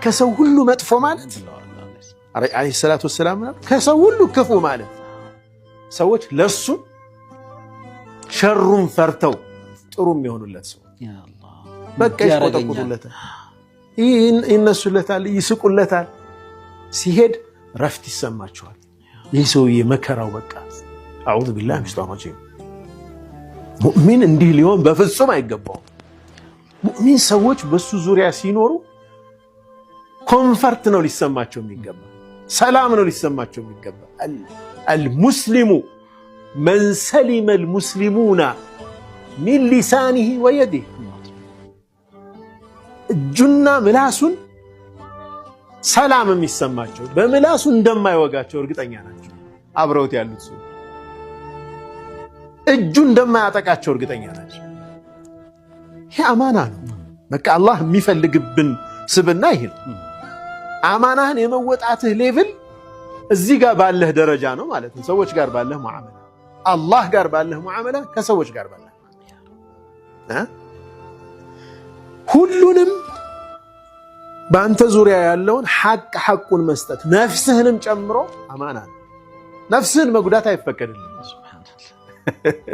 ከሰው ሁሉ መጥፎ ማለት አለይሂ ሰላቱ ወሰላም ከሰው ሁሉ ክፉ ማለት ሰዎች ለሱ ሸሩን ፈርተው ጥሩ የሚሆኑለት ሰው በቃ ይቆጠቁጡለታል፣ ይነሱለታል፣ ይስቁለታል። ሲሄድ ረፍት ይሰማቸዋል። ይህ ሰውዬ መከራው በቃ አዑዙ ቢላሂ ሚነሽ ሸይጣኒር ረጂም። ሙእሚን እንዲህ ሊሆን በፍጹም አይገባውም። ሙእሚን ሰዎች በሱ ዙሪያ ሲኖሩ ኮንፈርት ነው ሊሰማቸው የሚገባ፣ ሰላም ነው ሊሰማቸው የሚገባ። አልሙስሊሙ መን ሰሊመ አልሙስሊሙና ሚን ሊሳኒሂ ወየዲሂ፣ እጁና ምላሱን ሰላም የሚሰማቸው በምላሱ እንደማይወጋቸው እርግጠኛ ናቸው። አብረውት ያሉት ሰው እጁ እንደማያጠቃቸው እርግጠኛ ናቸው። ይሄ አማና ነው። በቃ አላህ የሚፈልግብን ስብና ይሄ ነው። አማናህን የመወጣትህ ሌቭል እዚህ ጋር ባለህ ደረጃ ነው ማለት ነው። ሰዎች ጋር ባለህ ሙዓመላ፣ አላህ ጋር ባለህ ሙዓመላ፣ ከሰዎች ጋር ባለህ ሁሉንም በአንተ ዙሪያ ያለውን ሐቁን መስጠት ነፍስህንም ጨምሮ አማና ነው። ነፍስህን መጉዳት አይፈቀድልህም። ሱብሃንአላህ።